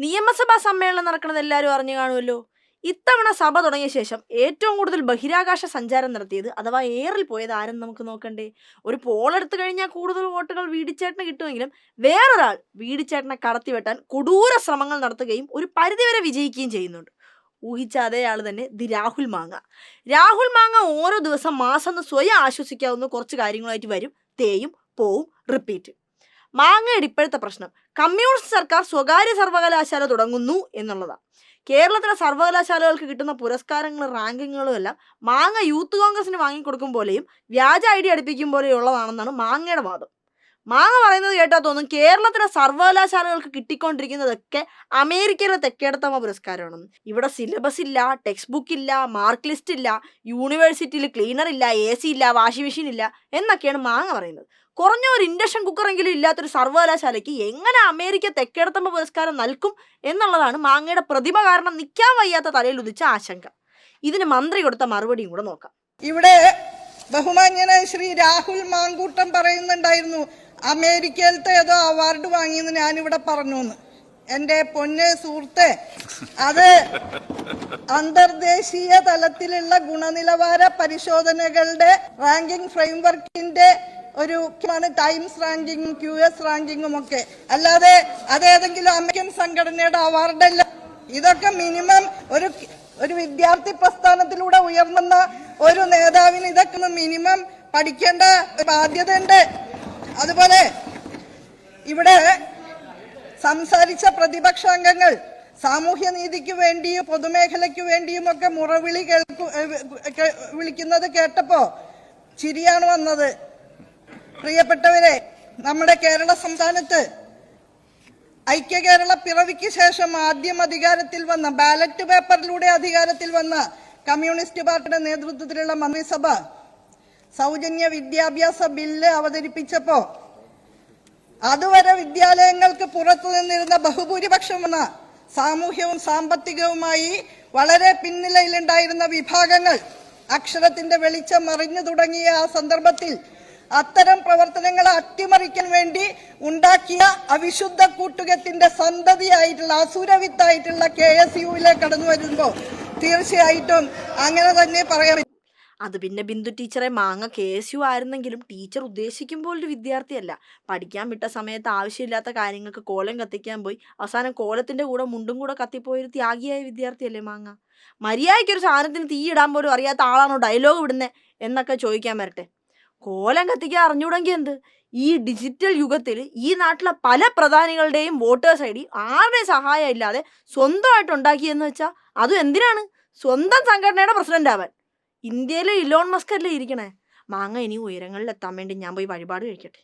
നിയമസഭാ സമ്മേളനം നടക്കുന്നത് എല്ലാവരും അറിഞ്ഞു കാണുമല്ലോ. ഇത്തവണ സഭ തുടങ്ങിയ ശേഷം ഏറ്റവും കൂടുതൽ ബഹിരാകാശ സഞ്ചാരം നടത്തിയത് അഥവാ എയറിൽ പോയത് ആരെന്ന് നമുക്ക് നോക്കണ്ടേ. ഒരു പോൾ എടുത്തു കഴിഞ്ഞാൽ കൂടുതൽ വോട്ടുകൾ വീടിച്ചേട്ടന് കിട്ടുമെങ്കിലും വേറൊരാൾ വീടിച്ചേട്ടനെ കടത്തിവെട്ടാൻ കൊടൂര ശ്രമങ്ങൾ നടത്തുകയും ഒരു പരിധിവരെ വിജയിക്കുകയും ചെയ്യുന്നുണ്ട്. ഊഹിച്ച അതേ ആൾ തന്നെ രാഹുൽ മാങ്ങ. രാഹുൽ മാങ്ങ ഓരോ ദിവസം മാസം സ്വയം ആശ്വസിക്കാവുന്ന കുറച്ച് കാര്യങ്ങളായിട്ട് വരും, തേയും പോവും, റിപ്പീറ്റ്. മാങ്ങയുടെ ഇപ്പോഴത്തെ പ്രശ്നം കമ്മ്യൂണിസ്റ്റ് സർക്കാർ സ്വകാര്യ സർവകലാശാല തുടങ്ങുന്നു എന്നുള്ളതാണ്. കേരളത്തിലെ സർവകലാശാലകൾക്ക് കിട്ടുന്ന പുരസ്കാരങ്ങളും റാങ്കിങ്ങുകളും എല്ലാം മാങ്ങ യൂത്ത് കോൺഗ്രസിന് വാങ്ങിക്കൊടുക്കും പോലെയും വ്യാജ ഐഡി അടുപ്പിക്കും പോലെയുള്ളതാണെന്നാണ് മാങ്ങയുടെ വാദം. മാങ്ങ പറയുന്നത് കേട്ടാൽ തോന്നും കേരളത്തിലെ സർവകലാശാലകൾക്ക് കിട്ടിക്കൊണ്ടിരിക്കുന്നതൊക്കെ അമേരിക്കയിലെ തെക്കേടത്തമ്മ പുരസ്കാരമാണെന്ന്. ഇവിടെ സിലബസ് ഇല്ല, ടെക്സ്റ്റ് ബുക്ക് ഇല്ല, മാർക്ക് ലിസ്റ്റ് ഇല്ല, യൂണിവേഴ്സിറ്റിയിൽ ക്ലീനർ ഇല്ല, AC ഇല്ല, വാഷിംഗ് മെഷീൻ ഇല്ല എന്നൊക്കെയാണ് മാങ്ങ പറയുന്നത്. കുറഞ്ഞ ഒരു ഇൻഡക്ഷൻ കുക്കറെങ്കിലും ഇല്ലാത്തൊരു സർവകലാശാലയ്ക്ക് എങ്ങനെ അമേരിക്ക തെക്കേടത്തമ്മ പുരസ്കാരം നൽകും എന്നുള്ളതാണ് മാങ്ങയുടെ പ്രതിഭ കാരണം നിൽക്കാൻ വയ്യാത്ത തലയിൽ ഉദിച്ച ആശങ്ക. ഇതിന് മന്ത്രി കൊടുത്ത മറുപടിയും കൂടെ നോക്കാം. ഇവിടെ ബഹുമാന്യനായ ശ്രീ രാഹുൽ മാങ്കൂട്ടം പറയുന്നുണ്ടായിരുന്നു അമേരിക്കയിലത്തെ ഏതോ അവാർഡ് വാങ്ങിയെന്ന് ഞാനിവിടെ പറഞ്ഞു എന്ന്. എൻ്റെ പൊന്ന് സുഹൃത്തെ, അത് അന്തർദേശീയ തലത്തിലുള്ള ഗുണനിലവാര പരിശോധനകളുടെ റാങ്കിംഗ് ഫ്രെയിംവർക്കിന്റെ ഒരു ടൈംസ് റാങ്കിങ്ങും QS റാങ്കിങ്ങും ഒക്കെ, അല്ലാതെ അതേതെങ്കിലും അമേരിക്കൻ സംഘടനയുടെ അവാർഡല്ല. ഇതൊക്കെ മിനിമം ഒരു വിദ്യാർത്ഥി പ്രസ്ഥാനത്തിലൂടെ ഉയർന്ന ഒരു നേതാവിന് ഇതൊക്കെ മിനിമം പഠിക്കേണ്ട ബാധ്യതയുണ്ട്. അതുപോലെ ഇവിടെ സംസാരിച്ച പ്രതിപക്ഷാംഗങ്ങൾ സാമൂഹ്യനീതിക്ക് വേണ്ടിയും പൊതുമേഖലയ്ക്ക് വേണ്ടിയും ഒക്കെ മുറവിളി വിളിക്കുന്നത് കേട്ടപ്പോ ചിരിയാണ് വന്നത്. പ്രിയപ്പെട്ടവരെ, നമ്മുടെ കേരള സംസ്ഥാനത്ത് ഐക്യ കേരള പിറവിക്ക് ശേഷം ആദ്യം അധികാരത്തിൽ വന്ന, ബാലറ്റ് പേപ്പറിലൂടെ അധികാരത്തിൽ വന്ന കമ്മ്യൂണിസ്റ്റ് പാർട്ടിയുടെ നേതൃത്വത്തിലുള്ള മന്ത്രിസഭ സൗജന്യ വിദ്യാഭ്യാസ ബില്ല് അവതരിപ്പിച്ചപ്പോ അതുവരെ വിദ്യാലയങ്ങൾക്ക് പുറത്തു നിന്നിരുന്ന ബഹുഭൂരിപക്ഷം വന്ന സാമൂഹ്യവും സാമ്പത്തികവുമായി വളരെ പിന്നിലയിലുണ്ടായിരുന്ന വിഭാഗങ്ങൾ അക്ഷരത്തിന്റെ വെളിച്ചം മറിഞ്ഞു തുടങ്ങിയ ആ സന്ദർഭത്തിൽ അത്തരം പ്രവർത്തനങ്ങളെ അട്ടിമറിക്കാൻ വേണ്ടി ഉണ്ടാക്കിയ അവിശുദ്ധ കൂട്ടുകെട്ടിന്റെ സന്തതിയായിട്ടുള്ള അസുരവിത്തായിട്ടുള്ള KSUവിലേക്ക് കടന്നു വരുമ്പോൾ തീർച്ചയായിട്ടും അങ്ങനെ തന്നെ പറയാം. അത് പിന്നെ ബിന്ദു ടീച്ചറെ, മാങ്ങ KSU ആയിരുന്നെങ്കിലും ടീച്ചർ ഉദ്ദേശിക്കുമ്പോൾ ഒരു വിദ്യാർത്ഥിയല്ല. പഠിക്കാൻ വിട്ട സമയത്ത് ആവശ്യമില്ലാത്ത കാര്യങ്ങൾക്ക് കോലം കത്തിക്കാൻ പോയി അവസാനം കോലത്തിന്റെ കൂടെ മുണ്ടും കൂടെ കത്തിപ്പോയൊരു ത്യാഗിയായ വിദ്യാർത്ഥിയല്ലേ മാങ്ങ. മര്യാദയ്ക്കൊരു സാധനത്തിന് തീയിടാൻ പോലും അറിയാത്ത ആളാണോ ഡയലോഗ് വിടുന്നത് എന്നൊക്കെ ചോദിക്കാൻ വരട്ടെ. കോലം കത്തിക്കാൻ അറിഞ്ഞൂടെങ്കിൽ എന്ത്? ഈ ഡിജിറ്റൽ യുഗത്തിൽ ഈ നാട്ടിലെ പല പ്രധാനികളുടെയും വോട്ടേഴ്സ് ID ആരുടെയും സഹായം ഇല്ലാതെ സ്വന്തമായിട്ട് ഉണ്ടാക്കിയെന്ന് വെച്ചാൽ അതും എന്തിനാണ്? സ്വന്തം സംഘടനയുടെ പ്രസിഡന്റ് ആവാൻ. ഇന്ത്യയിൽ ഇലോൺ മസ്ക് അല്ലേ ഇരിക്കണേ. മാങ്ങ ഇനി ഉയരങ്ങളിൽ എത്താൻ വേണ്ടി ഞാൻ പോയി വഴിപാട് കഴിക്കട്ടെ.